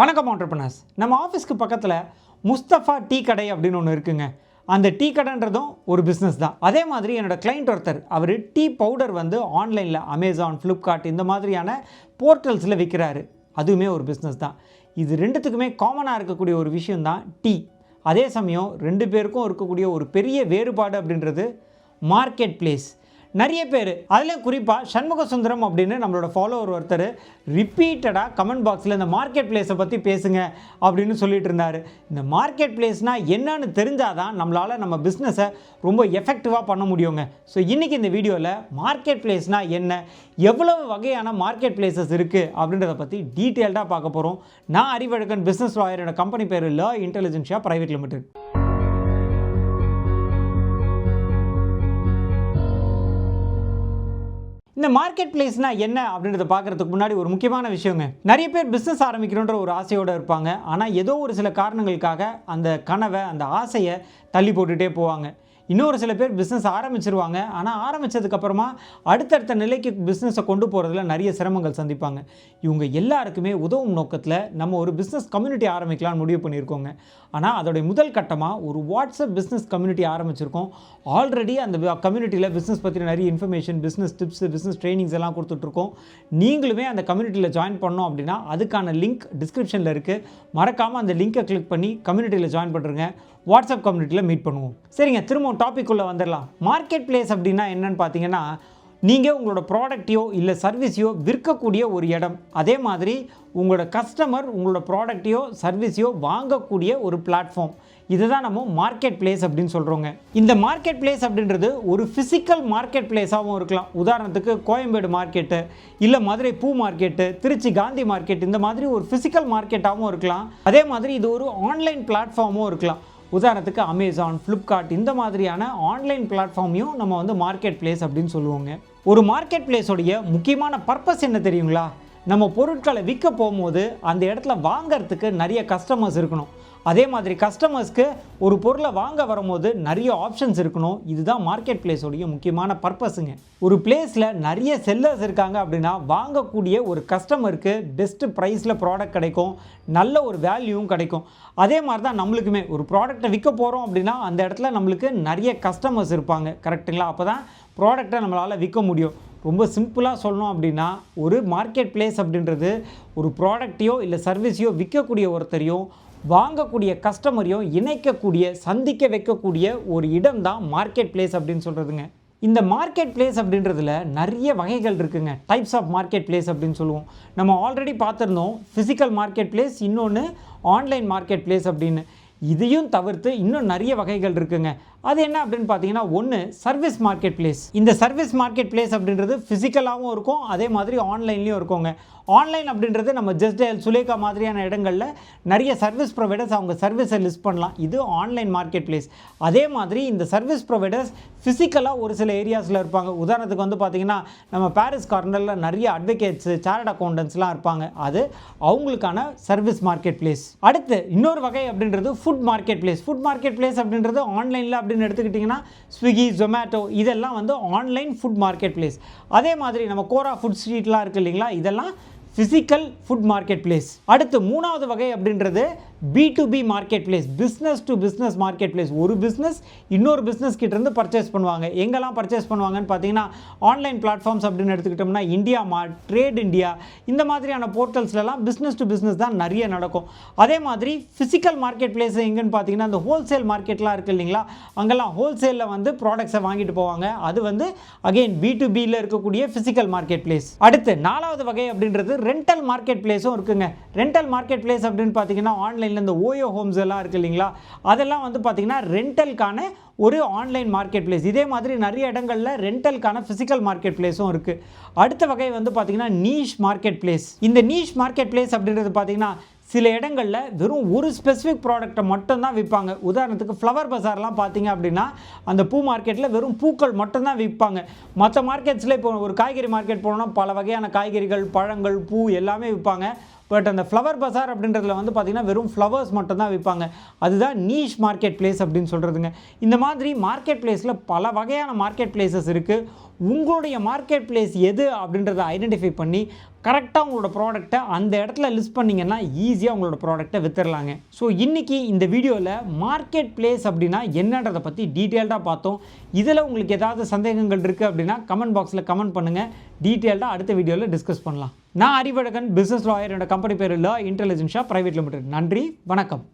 வணக்கம் ஆண்டர்பிரனர்ஸ். நம்ம ஆஃபீஸ்க்கு பக்கத்தில் முஸ்தஃபா டீ கடை அப்படின்னு ஒன்று இருக்குங்க. அந்த டீ கடைன்றதும் ஒரு பிஸ்னஸ் தான். அதே மாதிரி என்னோட கிளைண்ட் ஒருத்தர் அவர் டீ பவுடர் வந்து ஆன்லைனில் அமேசான், ஃப்ளிப்கார்ட் இந்த மாதிரியான போர்ட்டல்ஸில் விற்கிறாரு. அதுவுமே ஒரு பிஸ்னஸ் தான். இது ரெண்டுத்துக்குமே காமனாக இருக்கக்கூடிய ஒரு விஷயம் தான் டீ. அதே சமயம் ரெண்டு பேருக்கும் இருக்கக்கூடிய ஒரு பெரிய வேறுபாடு அப்படின்றது மார்க்கெட் பிளேஸ். நிறைய பேர் அதில் குறிப்பாக சண்முக சுந்தரம் அப்படின்னு நம்மளோட ஃபாலோவர் ஒருத்தர் ரிப்பீட்டடாக கமெண்ட் பாக்ஸில் இந்த மார்க்கெட் பிளேஸை பற்றி பேசுங்க அப்படின்னு சொல்லிட்டு இருந்தார். இந்த மார்க்கெட் பிளேஸ்னால் என்னன்னு தெரிஞ்சால் தான் நம்மளால் நம்ம பிஸ்னஸை ரொம்ப எஃபெக்டிவாக பண்ண முடியுங்க. ஸோ இன்றைக்கி இந்த வீடியோவில் மார்க்கெட் பிளேஸ்னால் என்ன, எவ்வளவு வகையான மார்க்கெட் பிளேசஸ் இருக்குது அப்படின்றத பற்றி டீட்டெயில்டாக பார்க்க போகிறோம். நான் அறிவழகன், பிஸ்னஸ் லாயர். என்னோட கம்பெனி பேர் லா இன்டெலிஜென்ஷியா பிரைவேட் லிமிடெட். இந்த மார்க்கெட் பிளேஸ்னால் என்ன அப்படின்றத பார்க்குறதுக்கு முன்னாடி ஒரு முக்கியமான விஷயங்க. நிறைய பேர் பிஸ்னஸ் ஆரம்பிக்கணுன்ற ஒரு ஆசையோடு இருப்பாங்க. ஆனால் ஏதோ ஒரு சில காரணங்களுக்காக அந்த கனவை, அந்த ஆசையை தள்ளி போட்டுகிட்டே போவாங்க. இன்னொரு சில பேர் பிஸ்னஸ் ஆரம்பிச்சிருவாங்க. ஆனால் ஆரம்பித்ததுக்கப்புறமா அடுத்தடுத்த நிலைக்கு பிஸ்னஸை கொண்டு போகிறதுல நிறைய சிரமங்கள் சந்திப்பாங்க. இவங்க எல்லாருக்குமே உதவும் நோக்கத்தில் நம்ம ஒரு பிஸ்னஸ் கம்யூனிட்டி ஆரம்பிக்கலாம்னு முடிவு பண்ணியிருக்கோங்க. ஆனால் அதோடைய முதல் கட்டமாக ஒரு வாட்ஸ்அப் பிஸ்னஸ் கம்யூனிட்டி ஆரம்பிச்சிருக்கோம். ஆல்ரெடி அந்த கம்யூனிட்டியில் பிஸ்னஸ் பற்றி நிறைய information, business tips, business trainings எல்லாம் கொடுத்துட்ருக்கோம். நீங்களுமே அந்த கம்யூனிட்டியில் ஜாயின் பண்ணோம் அப்படின்னா அதுக்கான லிங்க் டிஸ்கிரிப்ஷனில் இருக்குது. மறக்காமல் அந்த லிங்கை கிளிக் பண்ணி கம்யூனிட்டியில் ஜாயின் பண்ணுறங்க. வாட்ஸ்அப் கம்யூனிட்டியில் மீட் பண்ணுவோம். சரிங்க, திரும்பவும் டாபிக் உள்ள வந்துடலாம். மார்க்கெட் பிளேஸ் அப்படின்னா என்னன்னு பார்த்தீங்கன்னா, நீங்கள் உங்களோட ப்ராடக்டையோ இல்லை சர்வீஸையோ விற்கக்கூடிய ஒரு இடம். அதே மாதிரி உங்களோட கஸ்டமர் உங்களோட ப்ராடக்டையோ சர்வீஸையோ வாங்கக்கூடிய ஒரு பிளாட்ஃபார்ம். இதுதான் நம்ம மார்க்கெட் பிளேஸ் அப்படின்னு சொல்கிறோங்க. இந்த மார்க்கெட் பிளேஸ் அப்படின்றது ஒரு ஃபிசிக்கல் மார்க்கெட் பிளேஸாகவும் இருக்கலாம். உதாரணத்துக்கு கோயம்பேடு மார்க்கெட்டு, இல்லை மதுரை பூ மார்க்கெட்டு, திருச்சி காந்தி மார்க்கெட், இந்த மாதிரி ஒரு ஃபிசிக்கல் மார்க்கெட்டாகவும் இருக்கலாம். அதே மாதிரி இது ஒரு ஆன்லைன் பிளாட்ஃபார்மும் இருக்கலாம். உதாரணத்துக்கு அமேசான், ஃப்ளிப்கார்ட் இந்த மாதிரியான ஆன்லைன் பிளாட்ஃபார்மையும் நம்ம வந்து மார்க்கெட் பிளேஸ் அப்படின்னு சொல்லுவோங்க. ஒரு மார்க்கெட் பிளேஸோடைய முக்கியமான பர்பஸ் என்ன தெரியுங்களா? நம்ம பொருட்களை விற்க போகும்போது அந்த இடத்துல வாங்கிறதுக்கு நிறைய கஸ்டமர்ஸ் இருக்கணும். அதே மாதிரி கஸ்டமர்ஸ்க்கு ஒரு பொருளை வாங்க வரும்போது நிறைய ஆப்ஷன்ஸ் இருக்கணும். இதுதான் மார்க்கெட் பிளேஸோடைய முக்கியமான பர்பஸுங்க. ஒரு பிளேஸில் நிறைய செல்லர்ஸ் இருக்காங்க அப்படின்னா வாங்கக்கூடிய ஒரு கஸ்டமருக்கு பெஸ்ட்டு ப்ரைஸில் ப்ராடக்ட் கிடைக்கும், நல்ல ஒரு வேல்யூவும் கிடைக்கும். அதே மாதிரி தான் நம்மளுக்குமே ஒரு ப்ராடக்டை விற்க போகிறோம் அப்படின்னா அந்த இடத்துல நம்மளுக்கு நிறைய கஸ்டமர்ஸ் இருப்பாங்க. கரெக்டுங்களா? அப்போ தான் ப்ராடக்டை நம்மளால் விற்க முடியும். ரொம்ப சிம்பிளாக சொல்லணும் அப்படின்னா ஒரு மார்க்கெட் பிளேஸ் அப்படின்றது ஒரு ப்ராடக்டையோ இல்லை சர்வீஸையோ விற்கக்கூடிய ஒருத்தரையும் வாங்கக்கூடிய கஸ்டமரையும் இணைக்கக்கூடிய, சந்திக்க வைக்கக்கூடிய ஒரு இடம் தான் மார்க்கெட் பிளேஸ் அப்படின்னு சொல்கிறதுங்க. இந்த மார்க்கெட் பிளேஸ் அப்படின்றதுல நிறைய வகைகள் இருக்குங்க. டைப்ஸ் ஆஃப் மார்க்கெட் பிளேஸ் அப்படின்னு சொல்லுவோம். நம்ம ஆல்ரெடி பார்த்துருந்தோம் ஃபிசிக்கல் மார்க்கெட் பிளேஸ், இன்னொன்று ஆன்லைன் மார்க்கெட் பிளேஸ் அப்படின்னு. இதையும் தவிர்த்து இன்னும் நிறைய வகைகள் இருக்குங்க. அது என்ன அப்படின்னு பார்த்தீங்கன்னா, ஒன்று சர்வீஸ் மார்க்கெட் பிளேஸ். இந்த சர்வீஸ் மார்க்கெட் பிளேஸ் அப்படின்றது ஃபிசிக்கலாகவும் இருக்கும், அதே மாதிரி ஆன்லைன்லேயும் இருக்குங்க. ஆன்லைன் அப்படின்றது நம்ம ஜஸ்ட் டயல், சுலேகா மாதிரியான இடங்களில் நிறைய சர்வீஸ் ப்ரொவைடர்ஸ் அவங்க சர்வீஸை லிஸ்ட் பண்ணலாம். இது ஆன்லைன் மார்க்கெட் பிளேஸ். அதே மாதிரி இந்த சர்வீஸ் ப்ரொவைடர்ஸ் ஃபிசிக்கலாக ஒரு சில ஏரியாஸில் இருப்பாங்க. உதாரணத்துக்கு வந்து பார்த்திங்கன்னா, நம்ம பாரிஸ் கார்னரில் நிறைய அட்வொகேட்ஸு, சார்ட் அக்கௌண்டன்ட்ஸ்லாம் இருப்பாங்க. அது அவங்களுக்கான சர்வீஸ் மார்க்கெட் பிளேஸ். அடுத்து இன்னொரு வகை அப்படின்றது food market place. Food market place அப்படின்றது ஆன்லைனில் அப்படின்னு எடுத்துக்கிட்டிங்கன்னா ஸ்விக்கி, ஜொமேட்டோ இதெல்லாம் வந்து ஆன்லைன் ஃபுட் மார்க்கெட் பிளேஸ். அதே மாதிரி நம்ம கோரா ஃபுட் ஸ்ட்ரீட்லாம் இருக்குது இல்லைங்களா, இதெல்லாம் ஃபிசிக்கல் ஃபுட் மார்க்கெட் பிளேஸ். அடுத்து மூணாவது வகை அப்படின்றது B2B market place, business to business market place. ஒரு பிஸ்னஸ் இன்னொரு பிஸ்னஸ் கிட்டேருந்து பர்ச்சேஸ் பண்ணுவாங்க. எங்கெல்லாம் பர்ச்சேஸ் பண்ணுவாங்கன்னு பார்த்தீங்கன்னா, ஆன்லைன் பிளாட்ஃபார்ம்ஸ் அப்படின்னு எடுத்துக்கிட்டோம்னா இந்தியா மார்ட், ட்ரேட் இந்தியா இந்த மாதிரியான போர்ட்டல்ஸ்லாம் பிஸ்னஸ் டு பிஸ்னஸ் தான் நிறைய நடக்கும். அதே மாதிரி ஃபிசிக்கல் மார்க்கெட் பிளேஸ் எங்கன்னு பார்த்தீங்கன்னா, இந்த ஹோல்சேல் மார்க்கெட்லாம் இருக்குது இல்லைங்களா, அங்கெல்லாம் ஹோல்சேலில் வந்து ப்ராடக்ட்ஸை வாங்கிட்டு போவாங்க. அது வந்து அகெயின் B2Bயில் இருக்கக்கூடிய ஃபிசிக்கல் மார்க்கெட் பிளேஸ். அடுத்து நாலாவது வகை அப்படின்றது ரெண்டல் மார்க்கெட் பிளேஸும் இருக்குங்க. ரெண்டல் மார்க்கெட் பிளேஸ் அப்படின்னு பார்த்தீங்கன்னா, ஆன்லைனில் இந்த ஓயோ ஹோம்ஸ் எல்லாம் இருக்குது இல்லைங்களா, அதெல்லாம் வந்து பார்த்தீங்கன்னா ரெண்டலுக்கான ஒரு ஆன்லைன் மார்க்கெட் பிளேஸ். இதே மாதிரி நிறைய இடங்களில் ரெண்டலுக்கான ஃபிசிக்கல் மார்க்கெட் பிளேஸும் இருக்குது. அடுத்த வகை வந்து பார்த்தீங்கன்னா நீஷ் மார்க்கெட் பிளேஸ். இந்த நீஷ் மார்க்கெட் பிளேஸ் அப்படின்றது பார்த்தீங்கன்னா சில இடங்களில் வெறும் ஒரு ஸ்பெசிஃபிக் ப்ராடக்ட்டை மட்டும்தான் விற்பாங்க. உதாரணத்துக்கு ஃப்ளவர் பஜார்லாம் பார்த்தீங்க அப்படின்னா அந்த பூ மார்க்கெட்டில் வெறும் பூக்கள் மட்டும்தான் விற்பாங்க. மற்ற மார்க்கெட்ஸில் இப்போ ஒரு காய்கறி மார்க்கெட் போனோம்னா பல வகையான காய்கறிகள், பழங்கள், பூ எல்லாமே விற்பாங்க. பட் அந்த ஃப்ளவர் பஜார் அப்படின்றதுல வந்து பார்த்திங்கன்னா வெறும் ஃப்ளவர்ஸ் மட்டும் தான் விற்பாங்க. அதுதான் நீஷ் மார்க்கெட் பிளேஸ் அப்படின்னு சொல்கிறதுங்க. இந்த மாதிரி மார்க்கெட் பிளேஸில் பல வகையான மார்க்கெட் பிளேசஸ் இருக்குது. உங்களுடைய மார்க்கெட் பிளேஸ் எது அப்படின்றத ஐடென்டிஃபை பண்ணி கரெக்டாக உங்களோட ப்ராடக்ட்டை அந்த இடத்துல லிஸ்ட் பண்ணிங்கன்னா ஈஸியாக உங்களோட ப்ராடக்ட்டை விற்றுடலாங்க. ஸோ இன்றைக்கி இந்த வீடியோவில் மார்க்கெட் பிளேஸ் அப்படின்னா என்னன்றதை பற்றி டீட்டெயில்டாக பார்த்தோம். இதில் உங்களுக்கு ஏதாவது சந்தேகங்கள் இருக்குது அப்படின்னா கமெண்ட் பாக்ஸில் கமெண்ட் பண்ணுங்கள். டீட்டெயில்டாக அடுத்த வீடியோவில் டிஸ்கஸ் பண்ணலாம். நான் அறிவழகன், பிஸ்னஸ் லாயர். என்னோட கம்பெனி பேர் லா இன்டெலிஜென்ஷா பிரைவேட் லிமிடெட். நன்றி, வணக்கம்.